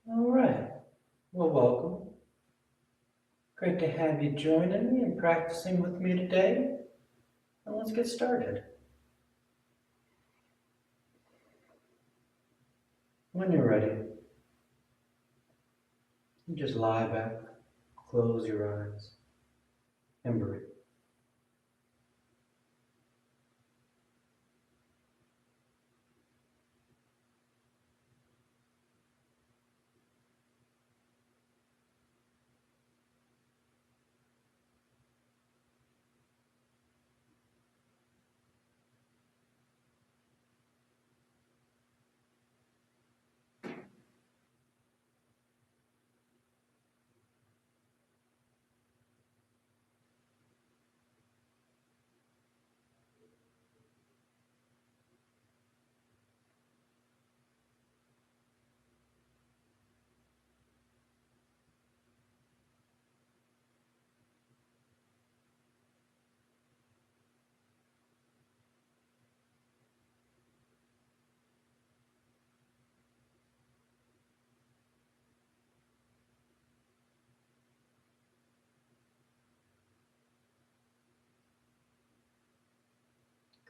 All right. Well, welcome. Great to have you joining me and practicing with me today. And let's get started. When you're ready, you just lie back, close your eyes, and breathe.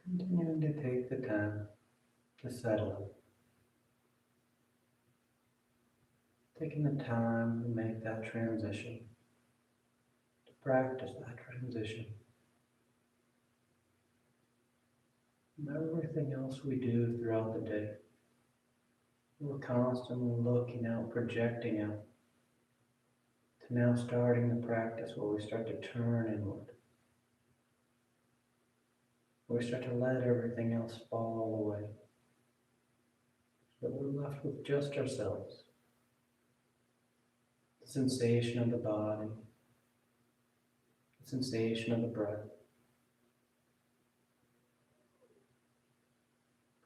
Continuing to take the time to settle in. Taking the time to make that transition, to practice that transition. And everything else we do throughout the day, we're constantly looking out, projecting out, to now starting the practice where we start to turn inward. We start to let everything else fall away. So we're left with just ourselves. The sensation of the body, the sensation of the breath.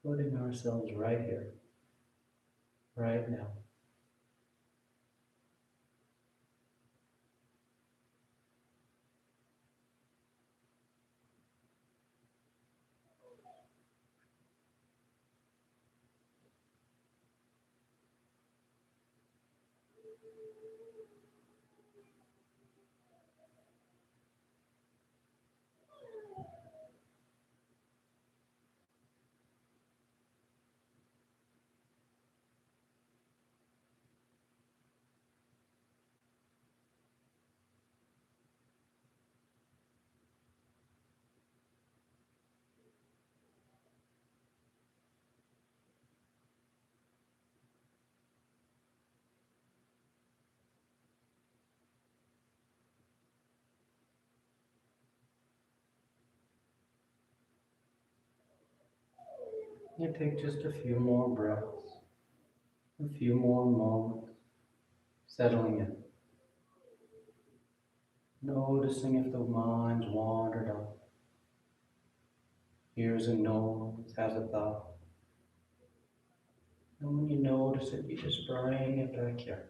Putting ourselves right here, right now. You take just a few more breaths, a few more moments, settling in. Noticing if the mind's wandered off. Here's a noise, has a thought. And when you notice it, you just bring it back here.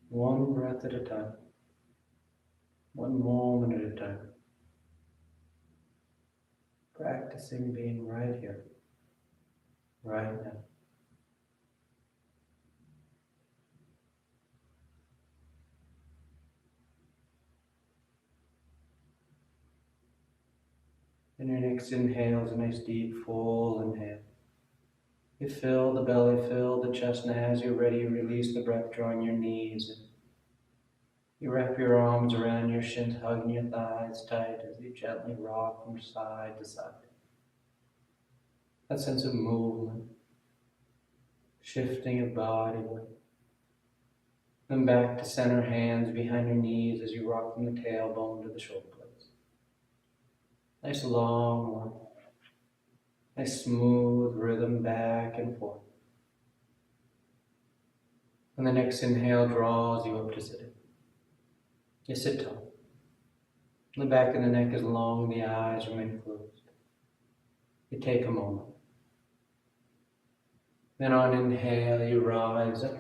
One breath at a time. One moment at a time. Practicing being right here, right now. And your next inhale is a nice deep full inhale. You fill the belly, fill the chest, and as you're ready, you release the breath, drawing your knees in. You wrap your arms around your shins, hugging your thighs tight as you gently rock from side to side. That sense of movement, shifting of body weight. Then back to center, hands behind your knees as you rock from the tailbone to the shoulder blades. Nice long one. Nice smooth rhythm back and forth. And the next inhale draws you up to sitting. You sit tall. The back of the neck is long, the eyes remain closed. You take a moment. Then on inhale, you rise up.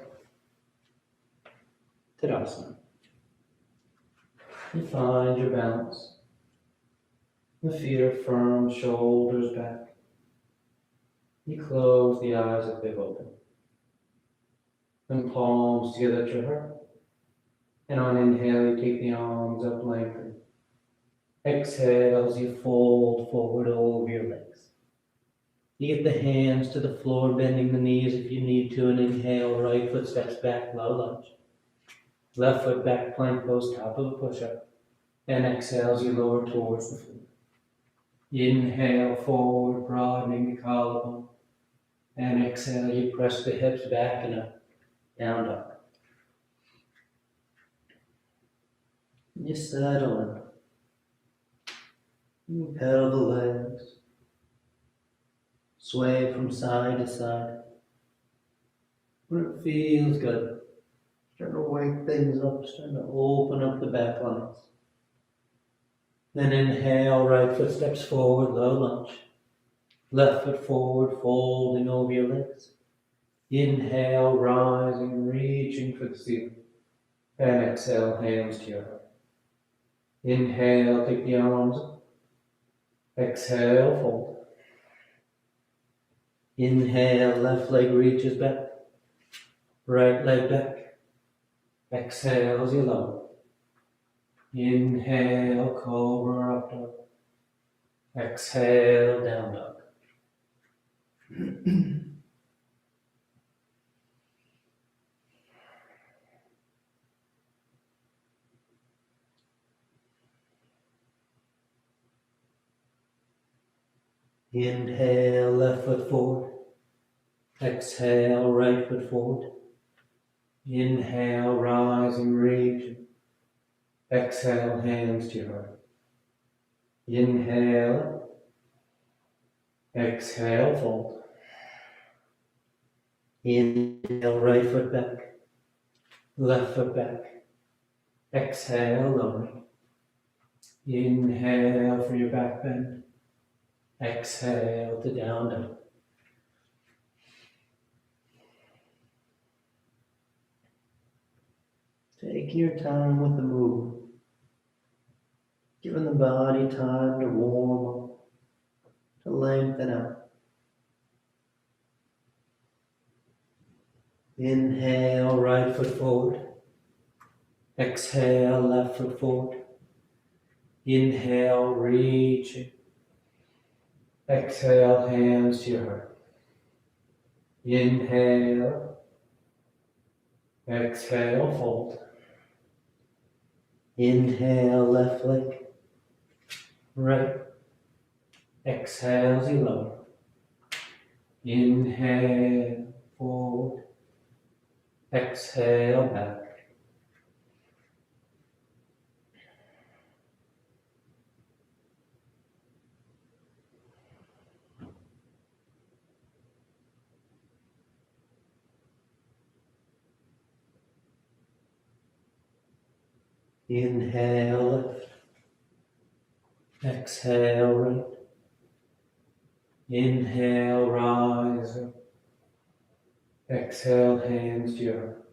Tadasana. You find your balance. The feet are firm, shoulders back. You close the eyes if they've opened. and palms together at your heart. And on inhale, you take the arms up, lengthen. Exhale as you fold forward over your legs. You get the hands to the floor, bending the knees if you need to, and inhale, right foot steps back, low lunge. Left foot back, plank pose, top of a push-up. And exhale as you lower towards the floor. Inhale, forward, broadening the collarbone. And exhale, you press the hips back and up, down dog. You settle in. You pedal the legs. Sway from side to side. When it feels good, starting to wake things up, starting to open up the back lines. Then inhale, right foot steps forward, low lunge. Left foot forward, folding over your legs. Inhale, rising, reaching for the ceiling. And exhale, hands to your heart. Inhale, take the arms up. Exhale, fold. Inhale, left leg reaches back. Right leg back. Exhale as you lower. Inhale, cobra up dog. Exhale, down dog. Inhale, left foot forward. Exhale, right foot forward. Inhale, rising, reaching. Exhale, hands to your heart. Inhale. Exhale, fold. Inhale, right foot back. Left foot back. Exhale, lowering. Inhale for your back bend. Exhale to down dog. Taking your time with the move. Giving the body time to warm up, to lengthen out. Inhale, right foot forward. Exhale, left foot forward. Inhale, reaching. Exhale, hands to your heart. Inhale. Exhale, fold. Inhale, left leg. Right. Exhale as you lower. Inhale, forward. Exhale, back. Inhale, left. Exhale, right. Inhale, rise up. Exhale, hands to your heart.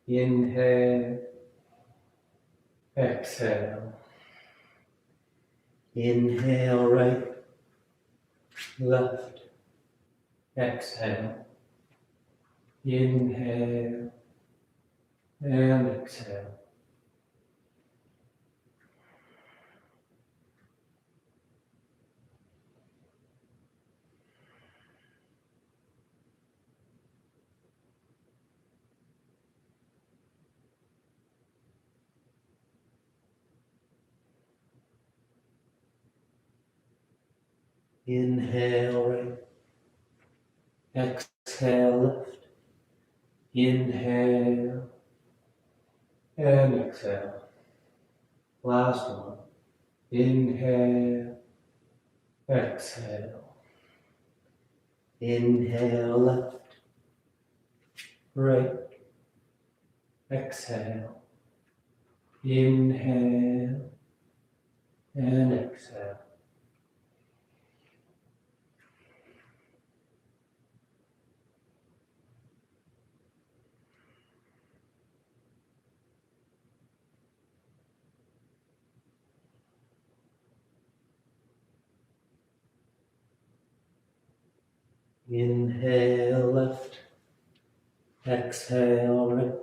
Inhale. Exhale. Inhale, right. Left. Exhale. Inhale. And exhale. Inhale, right. Exhale, left. Inhale. And exhale. Last one. Inhale. Exhale. Inhale, left. Right. Exhale. Inhale. And exhale. Inhale, left. Exhale,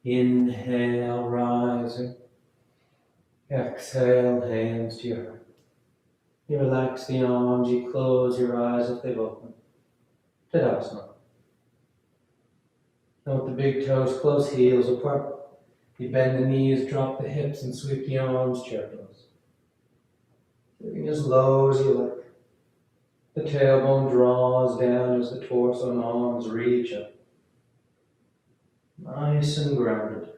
inhale, rising. Exhale, hands to your heart. You relax the arms, you close your eyes if they've opened. Tadasana. Now with the big toes close, heels apart. You bend the knees, drop the hips, and sweep the arms to your toes. Moving as low as you like. The tailbone draws down as the torso and arms reach up. Nice and grounded.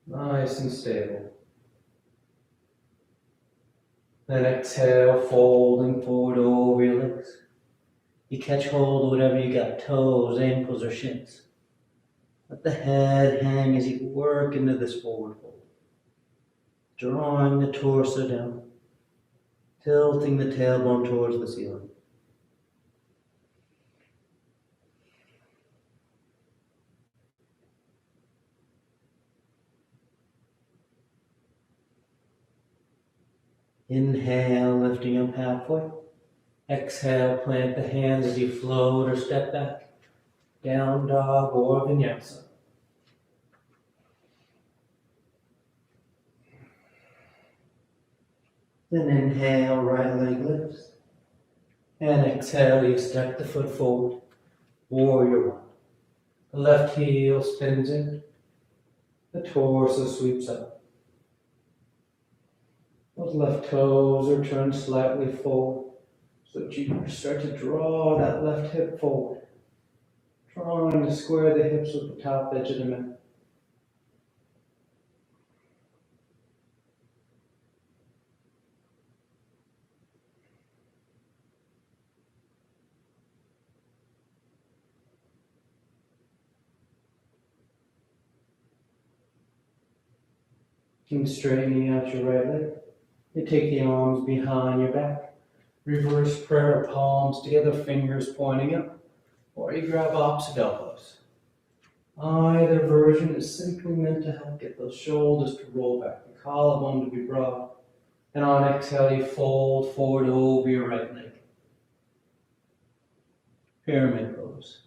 Nice and stable. Then exhale, folding forward over your legs. You catch hold of whatever you got, toes, ankles, or shins. Let the head hang as you work into this forward fold. Drawing the torso down, tilting the tailbone towards the ceiling. Inhale, lifting up halfway. Exhale, plant the hands as you float or step back. Down dog or vinyasa. Then inhale, right leg lifts. And exhale, you step the foot forward. Warrior one. The left heel spins in. The torso sweeps up. Those left toes are turned slightly forward so that you start to draw that left hip forward. Trying to square the hips with the top edge of the mat. And straightening out your right leg. You take the arms behind your back. Reverse prayer, palms together, fingers pointing up. Or you grab opposite elbows. Either version is simply meant to help get those shoulders to roll back, the collarbone to be broad. And on exhale, you fold forward over your right leg. Pyramid pose.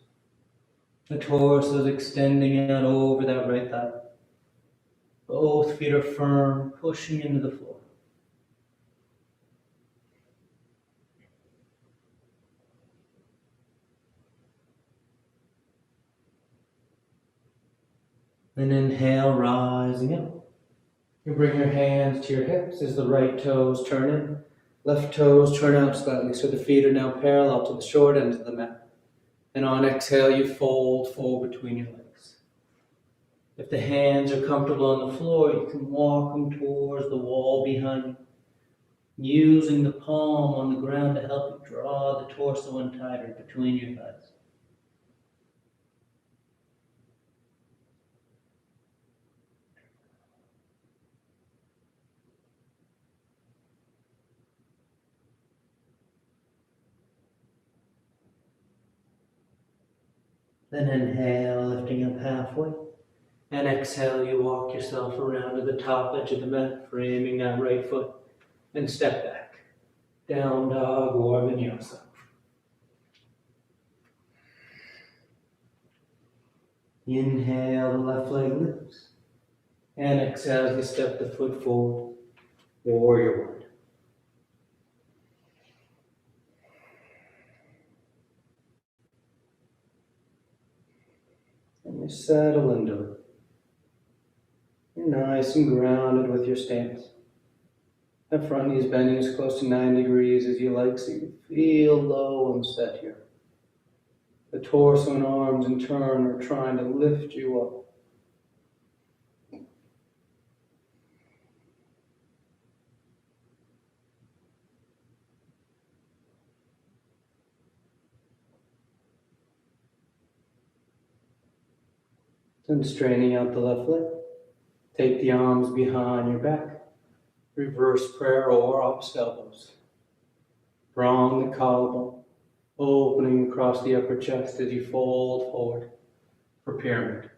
The torso is extending out over that right thigh. Both feet are firm, pushing into the floor. Then inhale, rising up. You bring your hands to your hips as the right toes turn in. Left toes turn out slightly so the feet are now parallel to the short end of the mat. And on exhale, you fold forward between your legs. If the hands are comfortable on the floor, you can walk them towards the wall behind you, using the palm on the ground to help you draw the torso in tighter between your thighs. Then inhale, lifting up halfway. And exhale, you walk yourself around to the top edge of the mat, framing that right foot. And step back. Down dog or vinyasa. Inhale, the left leg lifts. And exhale as you step the foot forward. Warrior one. And you settle into it. You're nice and grounded with your stance. The front knee is bending as close to 90 degrees as you like, so you feel low and set here. The torso and arms in turn are trying to lift you up. Then straightening out the left leg. Take the arms behind your back. Reverse prayer or opposite elbows. Strong the collarbone, opening across the upper chest as you fold forward for pyramid.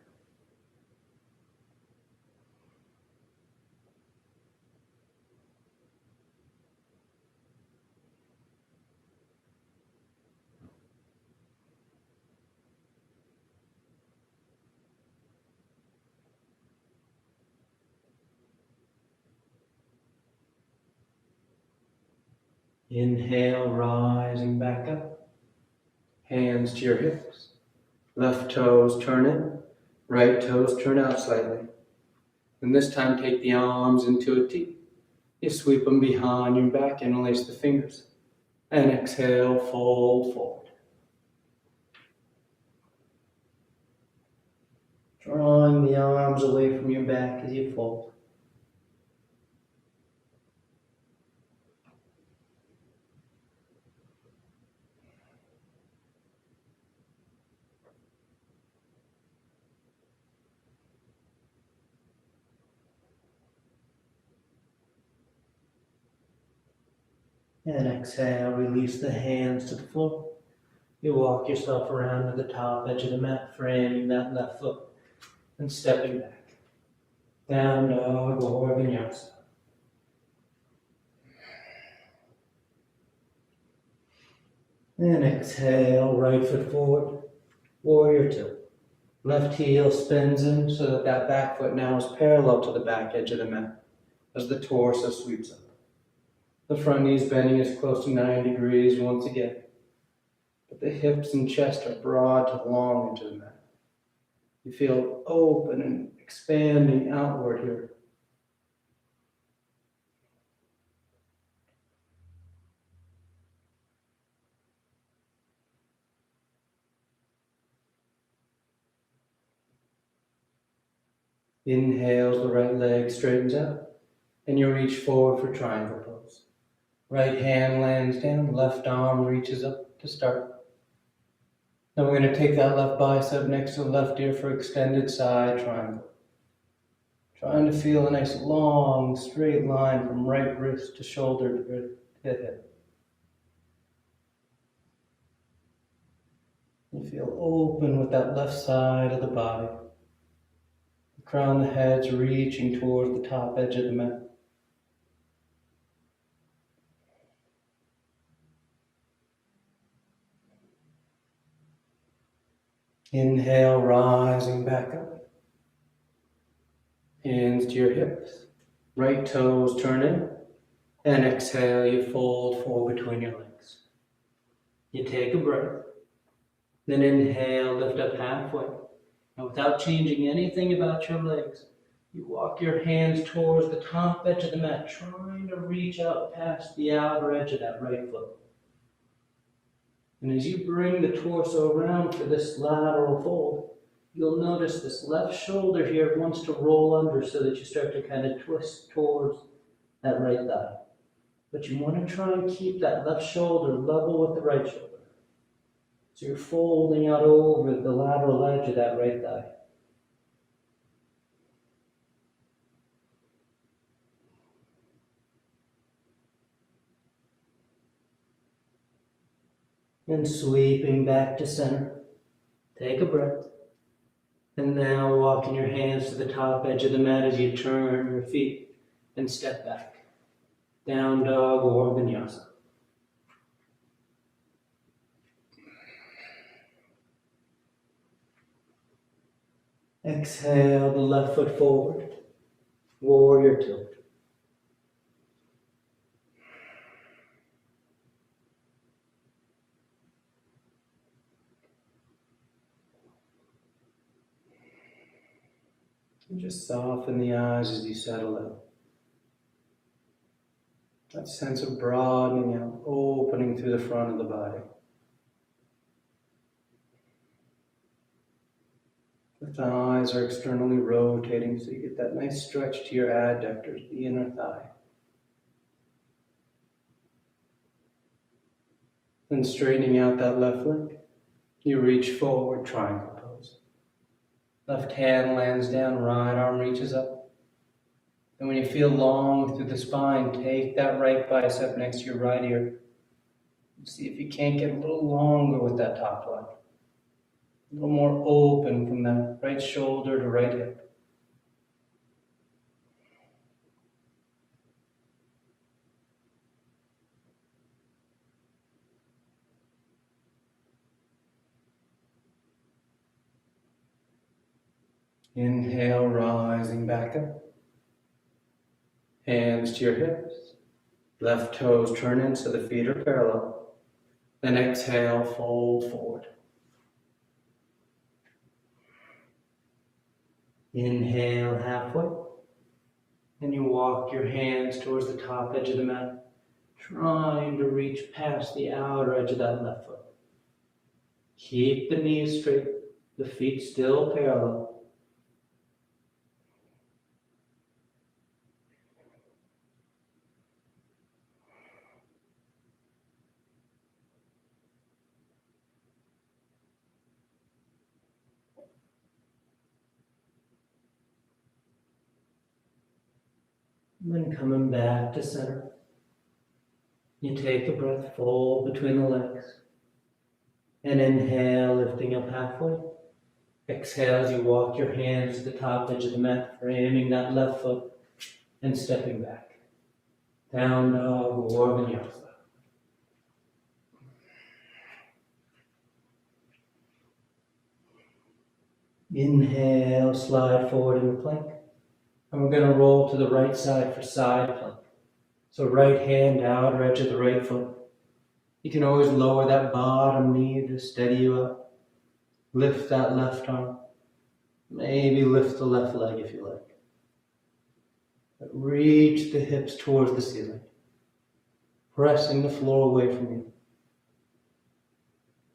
Inhale, rising back up. Hands to your hips. Left toes turn in. Right toes turn out slightly. And this time take the arms into a T. You sweep them behind your back, interlace the fingers. And exhale, fold forward. Drawing the arms away from your back as you fold. And exhale, release the hands to the floor. You walk yourself around to the top edge of the mat, framing that left foot and stepping back. Down dog or vinyasa. And exhale, right foot forward, warrior two. Left heel spins in so that that back foot now is parallel to the back edge of the mat as the torso sweeps up. The front knee is bending as close to 90 degrees once again, but the hips and chest are broad to the long edge of the mat. You feel open and expanding outward here. Inhales, the right leg straightens out, and you reach forward for triangle pose. Right hand lands down, left arm reaches up to start. Then we're going to take that left bicep next to the left ear for extended side triangle. Trying to feel a nice long straight line from right wrist to shoulder to hip. You feel open with that left side of the body. The crown of the head's reaching towards the top edge of the mat. Inhale, rising back up. Hands to your hips. Right toes turn in. And exhale, you fold forward between your legs. You take a breath. Then inhale, lift up halfway. And without changing anything about your legs, you walk your hands towards the top edge of the mat, trying to reach out past the outer edge of that right foot. And as you bring the torso around for this lateral fold, you'll notice this left shoulder here wants to roll under so that you start to kind of twist towards that right thigh. But you want to try and keep that left shoulder level with the right shoulder. So you're folding out over the lateral edge of that right thigh. And sweeping back to center. Take a breath. And now walking your hands to the top edge of the mat as you turn your feet and step back. Down dog or vinyasa. Exhale the left foot forward. Warrior two. And just soften the eyes as you settle in. That sense of broadening out, opening through the front of the body. The thighs are externally rotating so you get that nice stretch to your adductors, the inner thigh. Then straightening out that left leg, you reach forward, triangle pose. Left hand lands down, right arm reaches up. And when you feel long through the spine, take that right bicep next to your right ear. See if you can't get a little longer with that top leg. A little more open from that right shoulder to right hip. Inhale, rising back up. Hands to your hips. Left toes turn in so the feet are parallel. Then exhale, fold forward. Inhale halfway. And you walk your hands towards the top edge of the mat, trying to reach past the outer edge of that left foot. Keep the knees straight, the feet still parallel. And then coming back to center, you take a breath, fold between the legs. And inhale, lifting up halfway. Exhale as you walk your hands to the top edge of the mat, framing that left foot and stepping back. Down dog or vinyasa. Inhale, slide forward into plank. And we're going to roll to the right side for side plank. So right hand, outer edge of the right foot. You can always lower that bottom knee to steady you up. Lift that left arm. Maybe lift the left leg if you like. But reach the hips towards the ceiling. Pressing the floor away from you.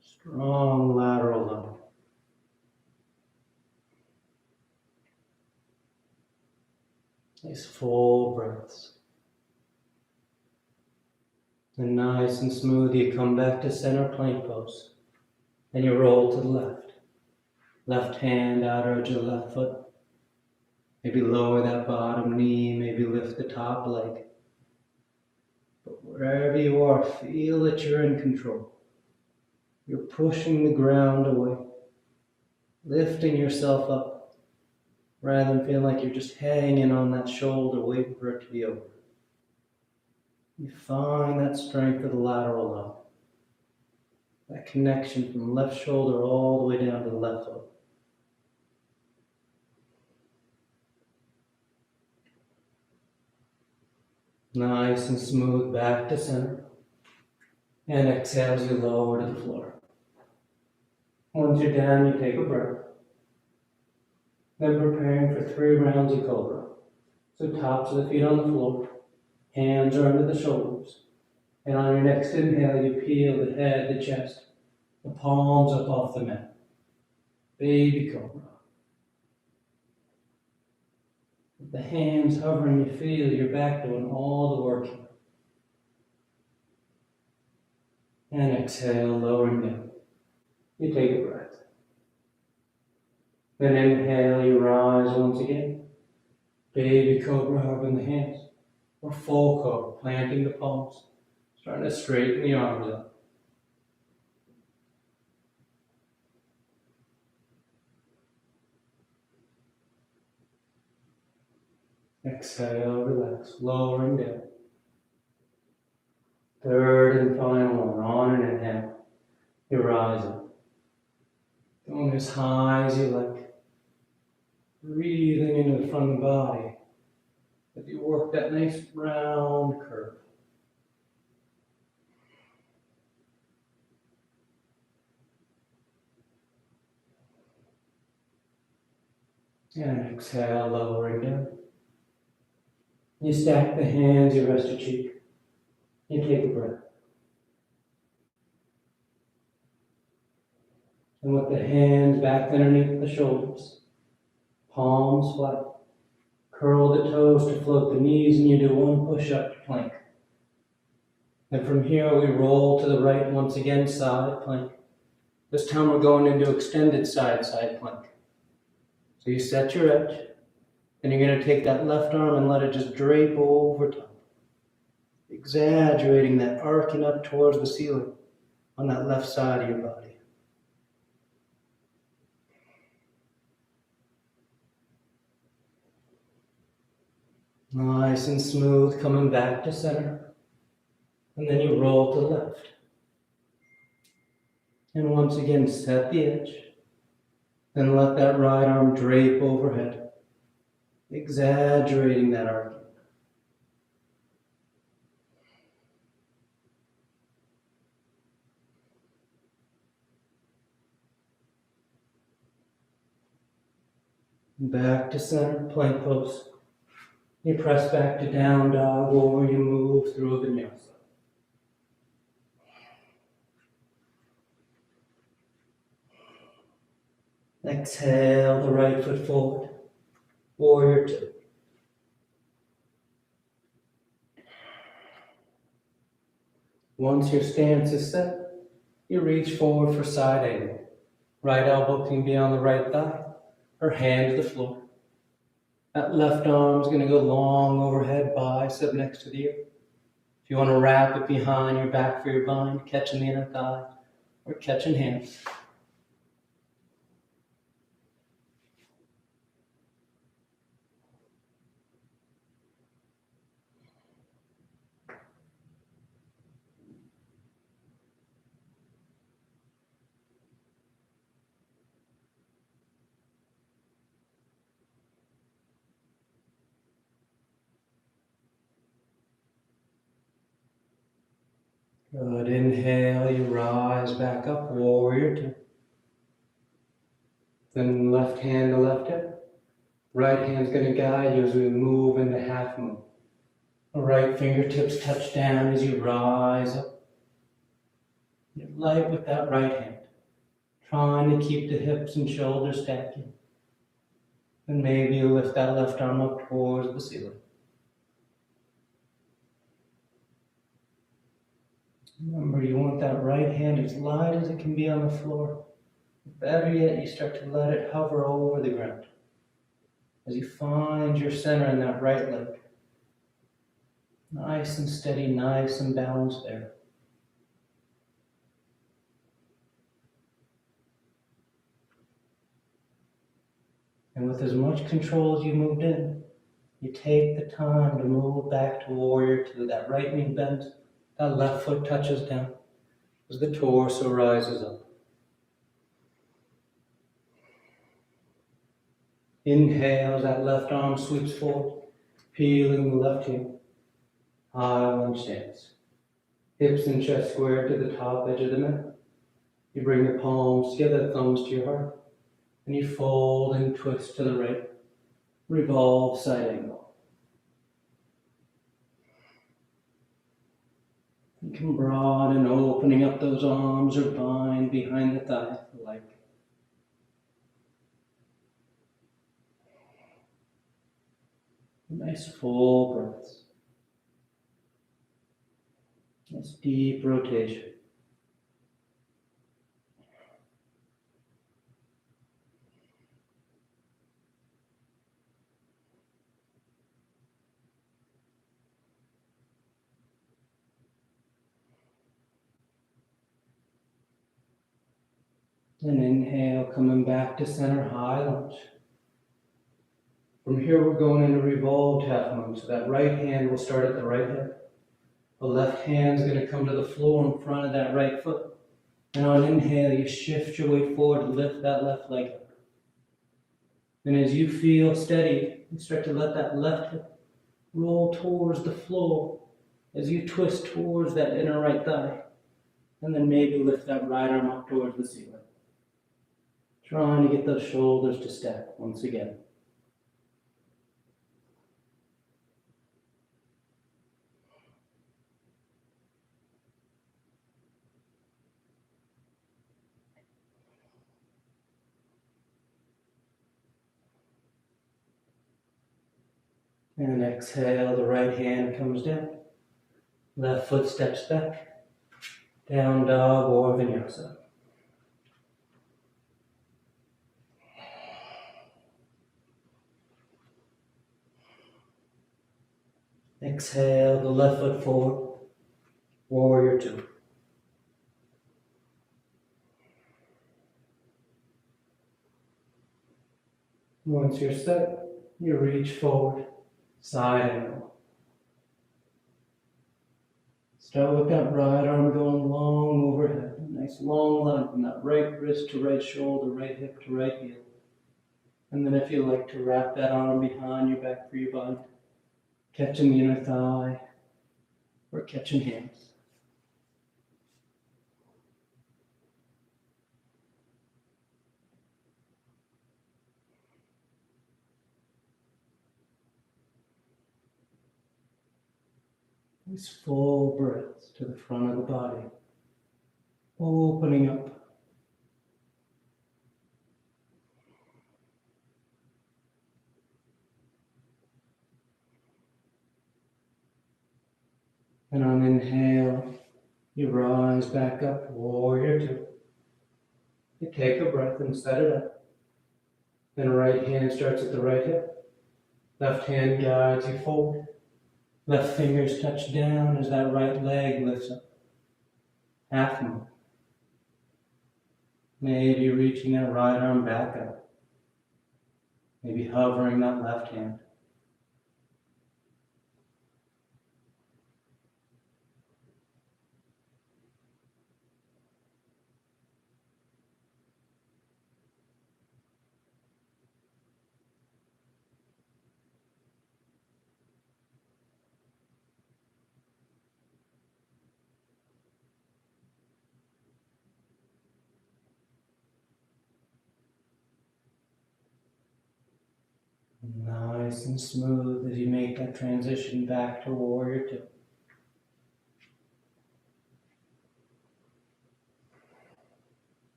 Strong lateral lunge. Nice full breaths. And nice and smooth, you come back to center plank pose. And you roll to the left. Left hand, outer edge of the left foot. Maybe lower that bottom knee, maybe lift the top leg. But wherever you are, feel that you're in control. You're pushing the ground away. Lifting yourself up. Rather than feeling like you're just hanging on that shoulder, waiting for it to be over. You find that strength of the lateral lunge. That connection from the left shoulder all the way down to the left foot. Nice and smooth back to center. And exhale as you lower to the floor. Once you're down, you take a breath. Then preparing for 3 rounds of cobra. So tops of the feet on the floor, hands are under the shoulders. And on your next inhale, you peel the head, the chest, the palms up off the mat. Baby cobra. With the hands hovering, you feel your back doing all the work here. And exhale, lowering down. You take a breath. Then inhale, you rise once again. Baby cobra, hugging the hands. Or full cobra, planting the palms. Starting to straighten the arms up. Exhale, relax, lowering down. Third and final one, on an inhale. You rise up. Going as high as you like. Breathing into the front of the body as you work that nice round curve. And exhale, lowering down. You stack the hands, you rest your cheek. You take a breath. And with the hands back underneath the shoulders, palms flat. Curl the toes to float the knees, and you do 1 push-up to plank. And from here, we roll to the right once again, side plank. This time we're going into extended side plank. So you set your edge, and you're going to take that left arm and let it just drape over top. Exaggerating that arcing up towards the ceiling on that left side of your body. Nice and smooth, coming back to center. And then you roll to the left. And once again, set the edge. Then let that right arm drape overhead, exaggerating that arcing. Back to center, plank pose. You press back to down dog or you move through a vinyasa. Exhale the right foot forward, warrior two. Once your stance is set, you reach forward for side angle. Right elbow can be on the right thigh or hand to the floor. That left arm is going to go long overhead, bicep next to the ear. If you want to wrap it behind your back for your bind, catching the inner thigh or catching hands. Good. Inhale, you rise back up, warrior two. Then left hand to left hip. Right hand's going to guide you as we move into half moon. The right fingertips touch down as you rise up. Get light with that right hand. Trying to keep the hips and shoulders stacking. And maybe you lift that left arm up towards the ceiling. Remember, you want that right hand as light as it can be on the floor. Better yet, you start to let it hover over the ground as you find your center in that right leg. Nice and steady, nice and balanced there. And with as much control as you moved in, you take the time to move back to warrior two. That right knee bends, that left foot touches down as the torso rises up. Inhale as that left arm sweeps forward, peeling the left heel. High lunge stance. Hips and chest squared to the top edge of the mat. You bring the palms together, thumbs to your heart. And you fold and twist to the right. Revolve side angle. You can broaden, opening up those arms or bind behind the thigh if you like. Nice full breaths. Nice deep rotation. And inhale, coming back to center, high lunge. From here, we're going into revolved half moon. So that right hand will start at the right hip. The left hand's going to come to the floor in front of that right foot. And on inhale, you shift your weight forward, lift that left leg up. And as you feel steady, you start to let that left hip roll towards the floor as you twist towards that inner right thigh. And then maybe lift that right arm up towards the ceiling. Trying to get those shoulders to stack once again. And exhale, the right hand comes down. Left foot steps back. Down dog or vinyasa. Exhale, the left foot forward. Warrior two. Once you're set, you reach forward, side angle. Start with that right arm going long overhead. A nice long line from that right wrist to right shoulder, right hip to right heel. And then if you like to wrap that arm behind your back for your bind, catching the inner thigh or catching hands. Nice full breaths to the front of the body, opening up. And on inhale, you rise back up, warrior two. You take a breath and set it up. Then right hand starts at the right hip. Left hand guides you forward. Left fingers touch down as that right leg lifts up. Half moon. Maybe reaching that right arm back up. Maybe hovering that left hand. Nice and smooth as you make that transition back to warrior two.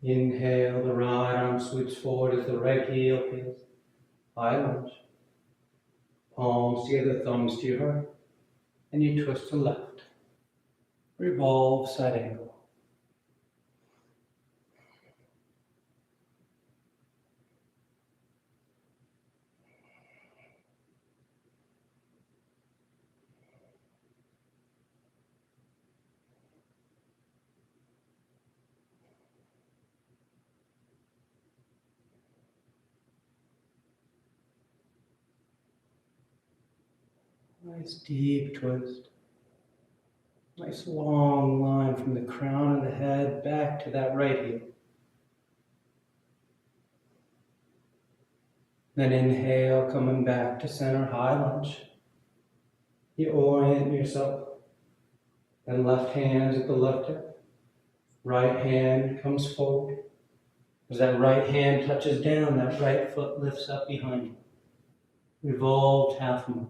Inhale, the right arm sweeps forward as the right heel feels. High lunge. Palms together, thumbs to your heart. And you twist to left. Revolve, side angle. Nice deep twist. Nice long line from the crown of the head back to that right heel. Then inhale, coming back to center, high lunge. You orient yourself. Then left hand at the left hip. Right hand comes forward. As that right hand touches down, that right foot lifts up behind you. Revolved half moon.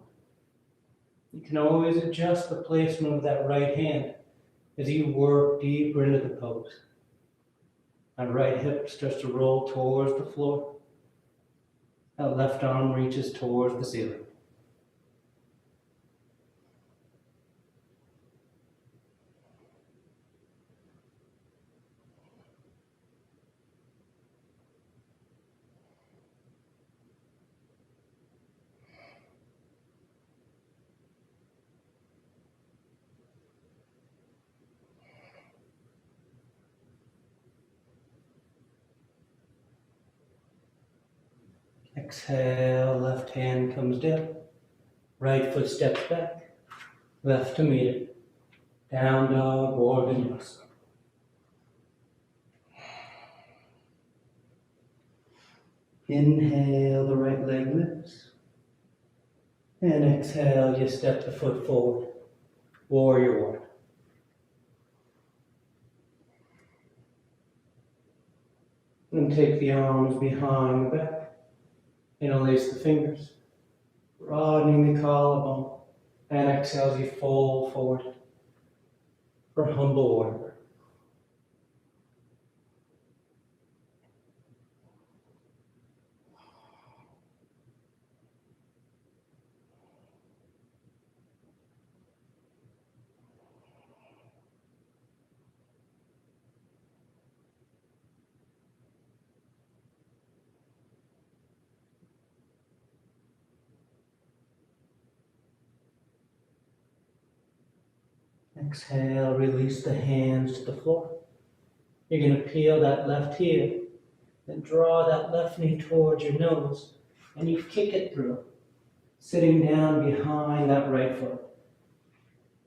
You can always adjust the placement of that right hand as you work deeper into the pose. That right hip starts to roll towards the floor. That left arm reaches towards the ceiling. Exhale, left hand comes down. Right foot steps back. Left to meet it. Down dog or vinyasa. Inhale, the right leg lifts. And exhale, you step the foot forward. Warrior one. And take the arms behind the back. Interlace the fingers, broadening the collarbone, and exhale as you fold forward for humble warrior. Exhale, release the hands to the floor. You're going to peel that left heel, then draw that left knee towards your nose, and you kick it through, sitting down behind that right foot.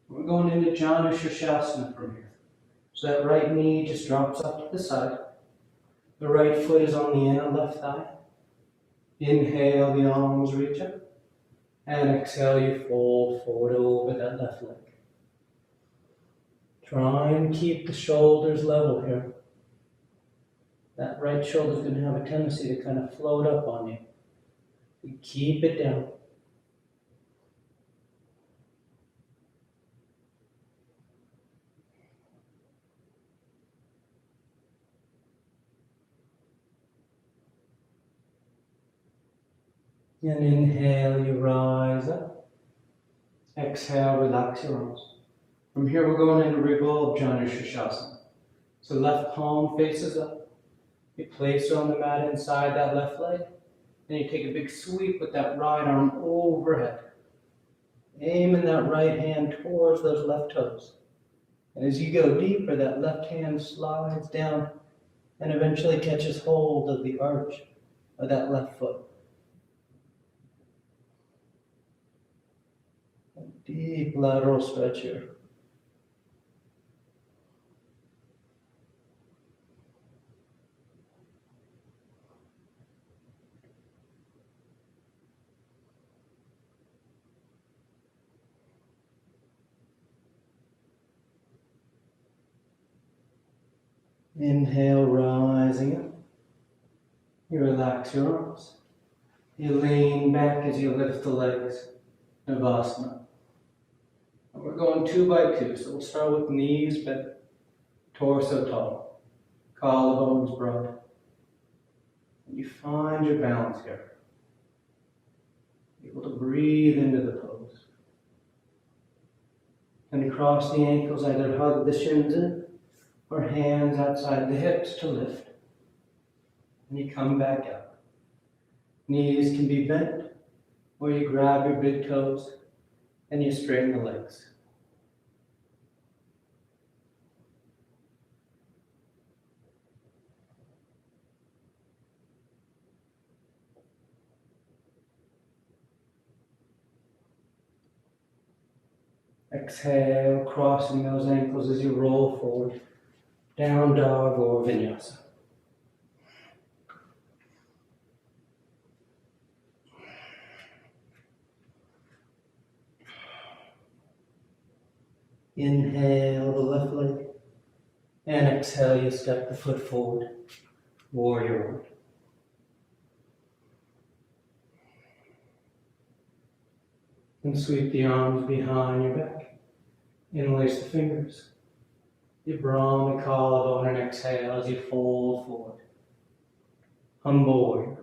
We're going into Janu Shirshasana from here. So that right knee just drops up to the side. The right foot is on the inner left thigh. Inhale, the arms reach up. And exhale, you fold forward over that left leg. Try and keep the shoulders level here. That right shoulder is going to have a tendency to kind of float up on you. You keep it down. And inhale, you rise up. Exhale, relax your arms. From here, we're going into revolved Shasana. So left palm faces up. You place it on the mat inside that left leg. And you take a big sweep with that right arm overhead. Aiming that right hand towards those left toes. And as you go deeper, that left hand slides down and eventually catches hold of the arch of that left foot. A deep lateral stretch here. Inhale, rising up. You relax your arms. You lean back as you lift the legs. Navasana. And we're going 2 by 2. So we'll start with knees bent, torso tall, collarbones broad. And you find your balance here. Able to breathe into the pose. And across the ankles, either hug the shins in or hands outside the hips to lift. And you come back up. Knees can be bent, or you grab your big toes and you straighten the legs. Exhale, crossing those ankles as you roll forward. Down dog or vinyasa. Inhale the left leg. And exhale, you step the foot forward. Warrior one. And sweep the arms behind your back. Interlace the fingers. You Brahma collarbone and exhale as you fold forward. Humble warrior.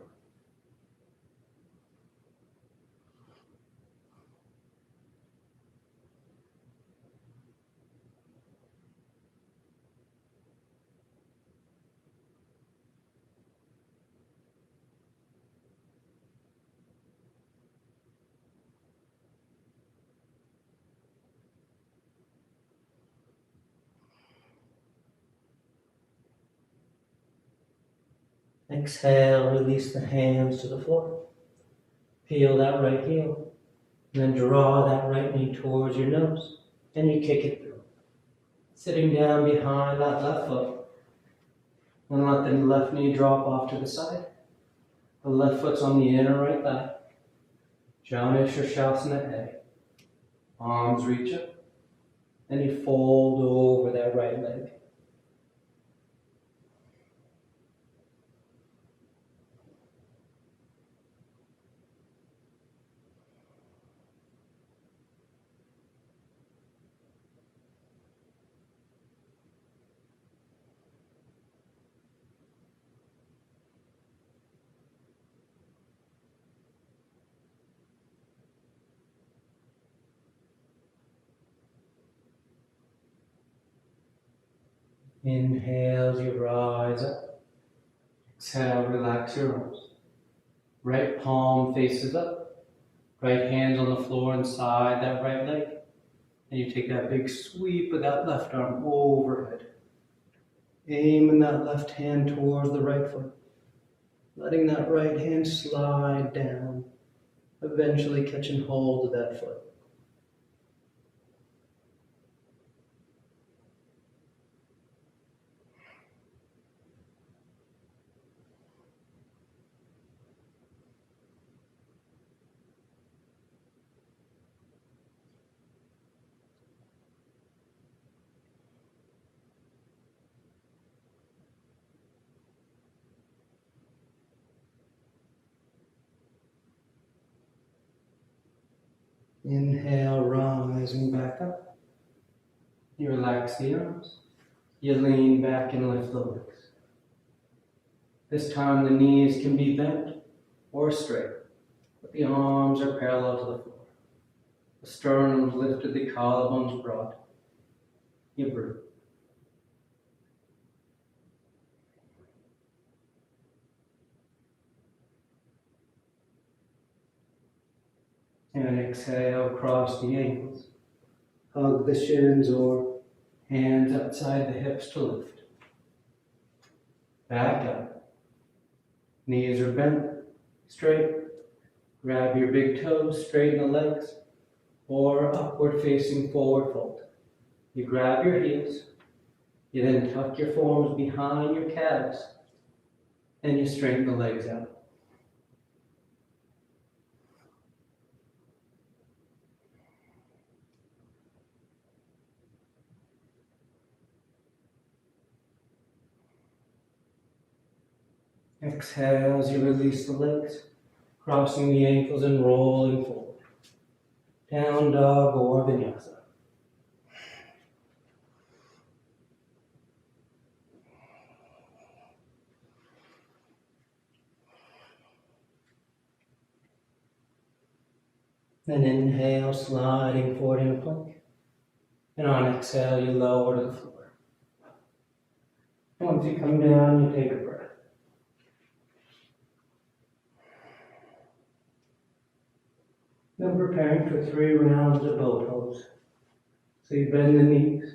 Exhale, release the hands to the floor. Peel that right heel. And then draw that right knee towards your nose. And you kick it through. Sitting down behind that left foot. And let the left knee drop off to the side. The left foot's on the inner right thigh. Shasana A. Arms reach up. And you fold over that right leg. Inhale as you rise up. Exhale, relax your arms. Right palm faces up. Right hand on the floor inside that right leg. And you take that big sweep of that left arm overhead. Aiming that left hand towards the right foot. Letting that right hand slide down. Eventually catching hold of that foot. Inhale, rising back up. You relax the arms. You lean back and lift the legs. This time the knees can be bent or straight. The arms are parallel to the floor. The sternum's lifted, the collarbone's broad. You breathe. And exhale, cross the ankles. Hug the shins or hands outside the hips to lift. Back up. Knees are bent, straight. Grab your big toes, straighten the legs, or upward facing forward fold. You grab your heels, you then tuck your forearms behind your calves, and you straighten the legs out. Exhale as you release the legs, crossing the ankles and rolling forward. Down dog or vinyasa. Then inhale, sliding forward in a plank. And on exhale, you lower to the floor. Once you come down, you take a breath. Then preparing for 3 rounds of bow pose. So you bend the knees,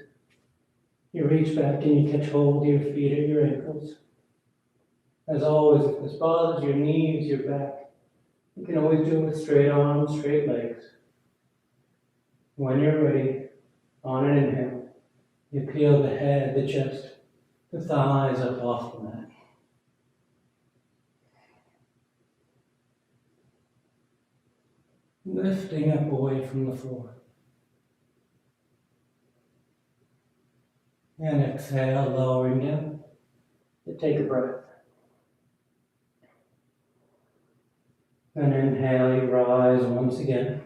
you reach back and you catch hold of your feet at your ankles. As always, if this bothers your knees, your back, you can always do it with straight arms, straight legs. When you're ready, on an inhale, you peel the head, the chest, the thighs up off the mat. Lifting up away from the floor. And exhale, lowering down. You take a breath. And inhale, you rise once again.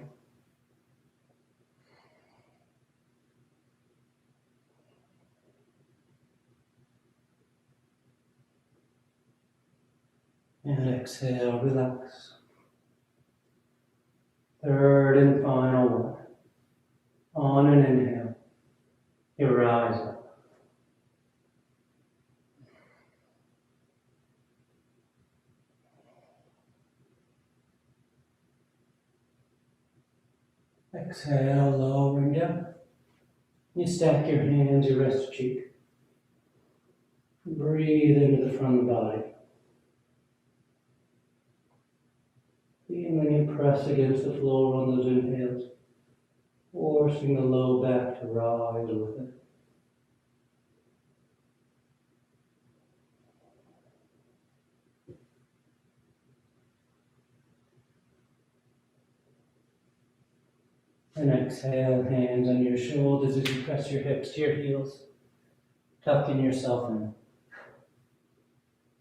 And exhale, relax. Third and final one. On an inhale, you rise up. Exhale, lowering down. You stack your hands, you rest your cheek. Breathe into the front of the body. And then you press against the floor on those inhales, forcing the low back to rise with it. And exhale, hands on your shoulders as you press your hips to your heels, tucking yourself in.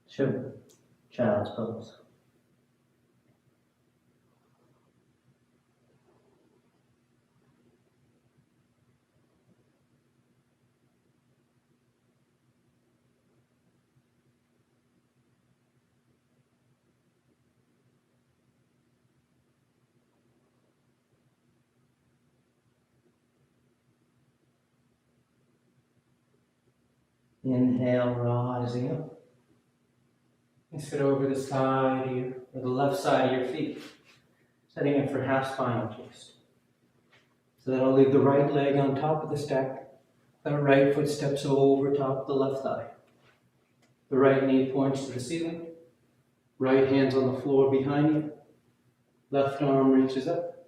Sure. Child's pose. Inhale, rising up. And sit over the side of your, or the left side of your feet, setting up for half spinal twist. So that'll leave the right leg on top of the stack. That right foot steps over top of the left thigh. The right knee points to the ceiling. Right hand's on the floor behind you. Left arm reaches up.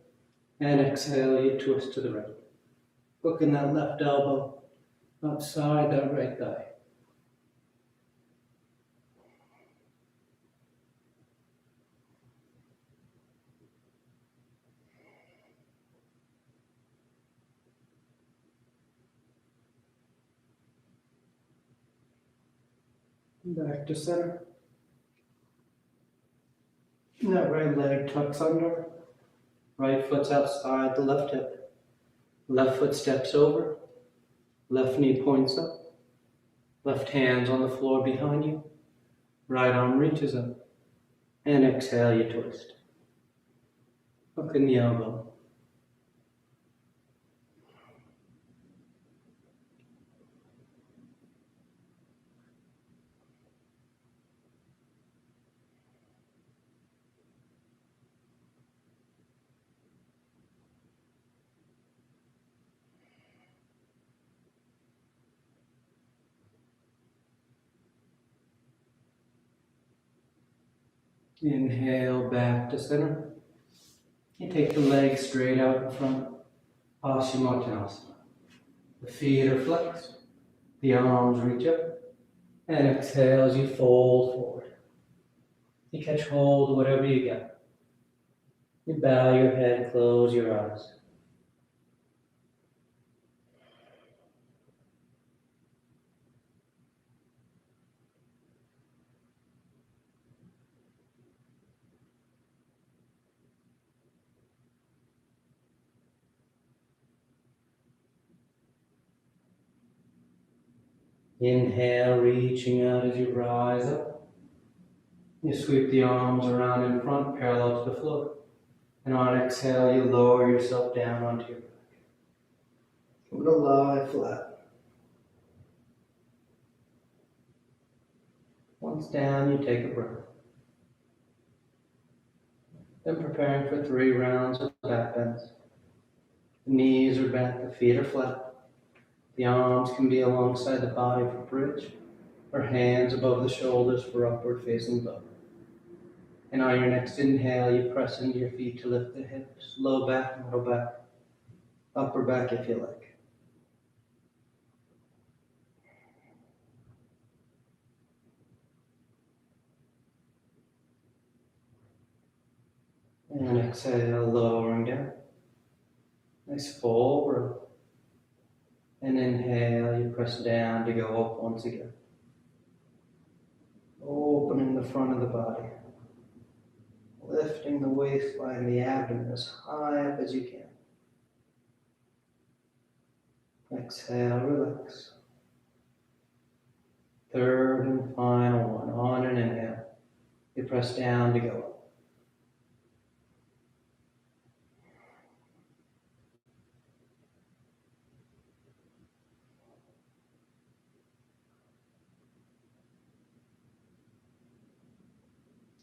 And exhale, you twist to the right. Hooking that left elbow outside that right thigh. Back to center. And that right leg tucks under. Right foot's outside the left hip. Left foot steps over. Left knee points up. Left hand's on the floor behind you. Right arm reaches up. And exhale, you twist. Hook in the elbow. Inhale back to center. You take the legs straight out in front. Paschimottanasana. The feet are flexed. The arms reach up. And exhale as you fold forward. You catch hold of whatever you got. You bow your head, close your eyes. Inhale, reaching out as you rise up. You sweep the arms around in front, parallel to the floor. And on exhale, you lower yourself down onto your back. Come to lie flat. Once down, you take a breath. Then preparing for 3 rounds of back bends. The knees are bent, the feet are flat. The arms can be alongside the body for bridge, or hands above the shoulders for upward facing dog. And on your next inhale, you press into your feet to lift the hips, low back, middle back, upper back if you like. And exhale, lowering down. Nice full breath. And inhale, you press down to go up once again. Opening the front of the body. Lifting the waistline, the abdomen as high up as you can. Exhale, relax. Third and final one. On an inhale, you press down to go up.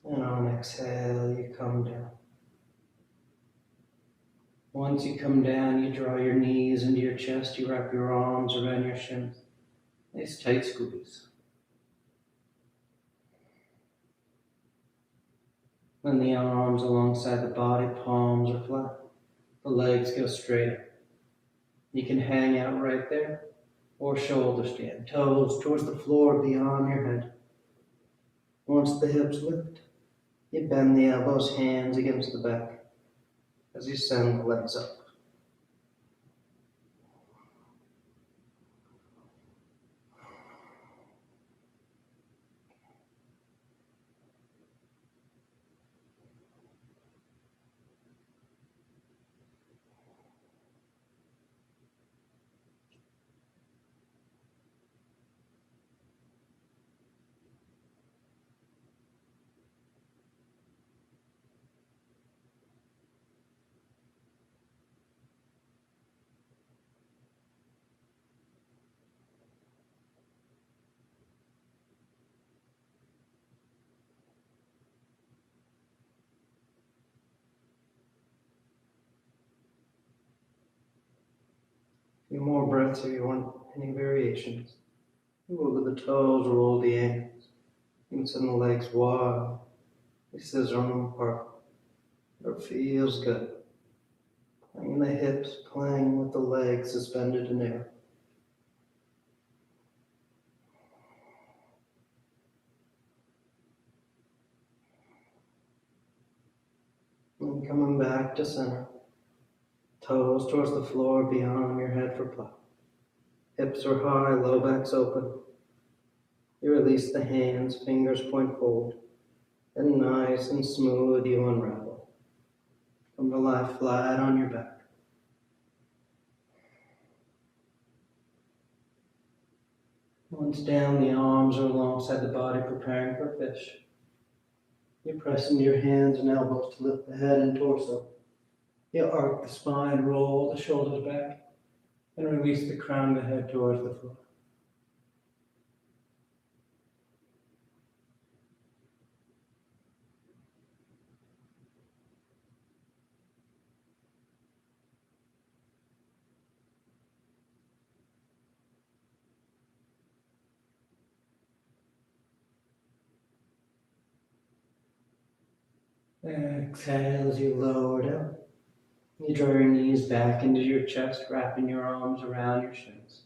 And on exhale, you come down. Once you come down, you draw your knees into your chest, you wrap your arms around your shins. Nice tight squeeze. Then the arms alongside the body, palms are flat. The legs go straight. You can hang out right there, or shoulder stand, toes towards the floor beyond your head. Once the hips lift, you bend the elbows, hands against the back as you send the legs up. A few more breaths if you want any variations. Roll the toes, roll the ankles. You can send the legs wide. You scissor them apart. It feels good. Playing the hips, playing with the legs suspended in air. And coming back to center. Toes towards the floor beyond your head for play. Hips are high, low back's open. You release the hands, fingers point forward. And nice and smooth you unravel. Come to lie flat on your back. Once down, the arms are alongside the body, preparing for fish. You press into your hands and elbows to lift the head and torso. You arc the spine, roll the shoulders back, and release the crown of the head towards the floor. Exhale as you lower down. You draw your knees back into your chest, wrapping your arms around your shins.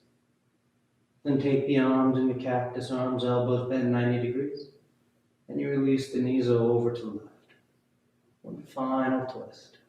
Then take the arms into cactus arms, elbows bend 90 degrees. And you release the knees over to the left. One final twist.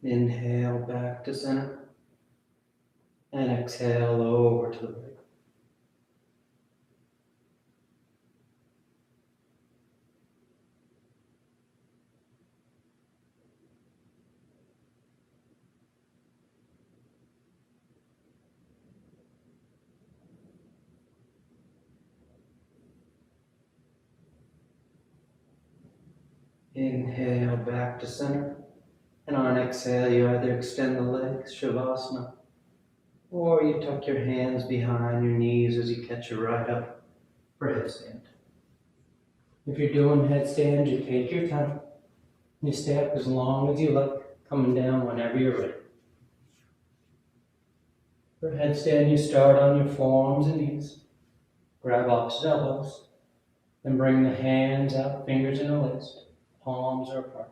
Inhale back to center. And exhale over to the right. Inhale back to center. And on exhale, you either extend the legs, Shavasana, or you tuck your hands behind your knees as you catch your right up for headstand. If you're doing headstand, you take your time. You stay up as long as you like, coming down whenever you're ready. For headstand, you start on your forearms and knees. Grab opposite elbows. Then bring the hands out, fingers in a list. Palms are apart.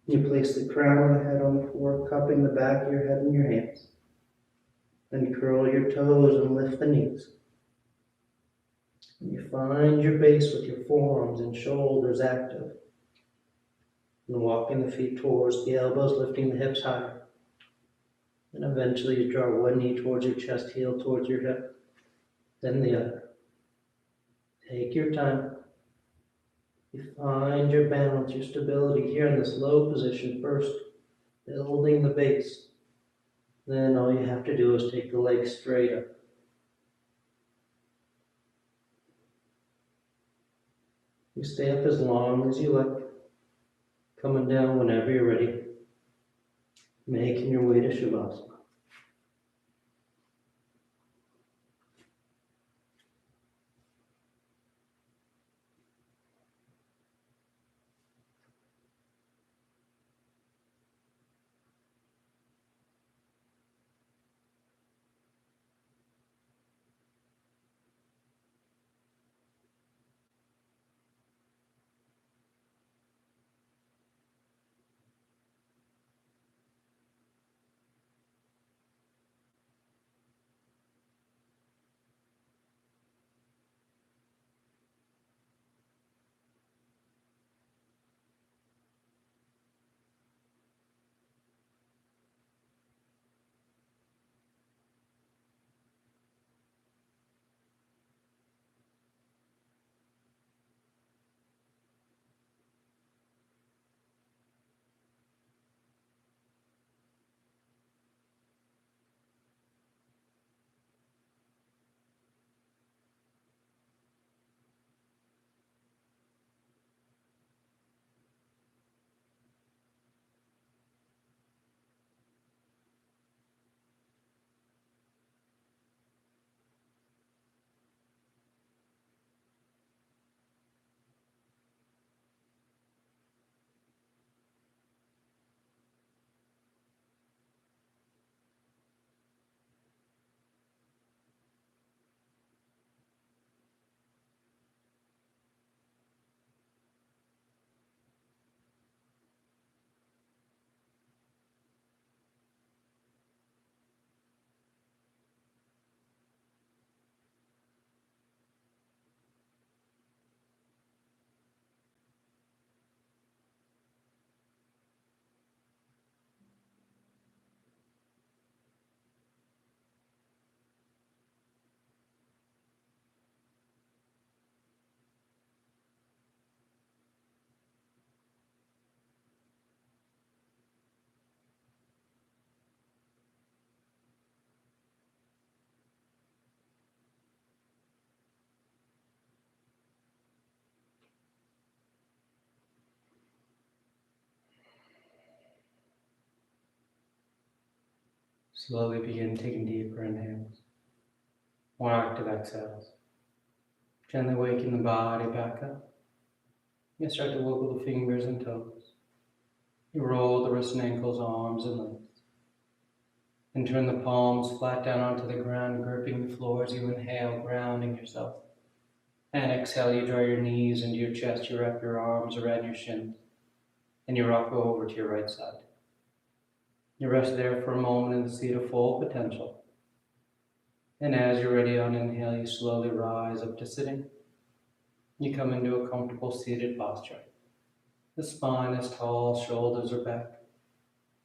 You place the crown of the head on the floor, cupping the back of your head in your hands. Then curl your toes and lift the knees. And you find your base with your forearms and shoulders active. And walking the feet towards the elbows, lifting the hips higher. And eventually you draw one knee towards your chest, heel towards your hip, then the other. Take your time. You find your balance, your stability here in this low position first, building the base. Then all you have to do is take the legs straight up. You stay up as long as you like, coming down whenever you're ready, making your way to Shavasana. Slowly begin taking deeper inhales, more active exhales. Gently waking the body back up. You start to wiggle the fingers and toes. You roll the wrists and ankles, arms and legs. And turn the palms flat down onto the ground, gripping the floor as you inhale, grounding yourself. And exhale, you draw your knees into your chest, you wrap your arms around your shins, and you rock over to your right side. You rest there for a moment in the seat of full potential. And as you're ready on inhale, you slowly rise up to sitting. You come into a comfortable seated posture. The spine is tall, shoulders are back.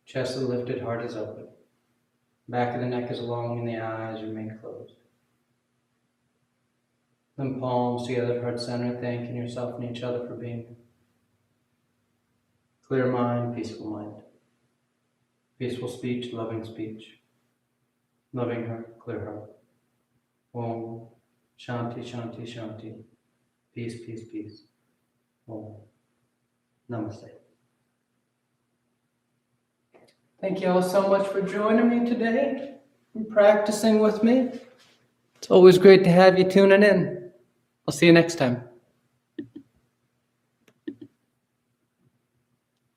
Chest is lifted, heart is open. Back of the neck is long and the eyes remain closed. Then palms together at heart center, thanking yourself and each other for being here. Clear mind, peaceful mind. Peaceful speech, loving speech. Loving heart, clear heart. Om. Shanti, Shanti, Shanti. Peace, peace, peace. Om. Namaste. Thank you all so much for joining me today and practicing with me. It's always great to have you tuning in. I'll see you next time.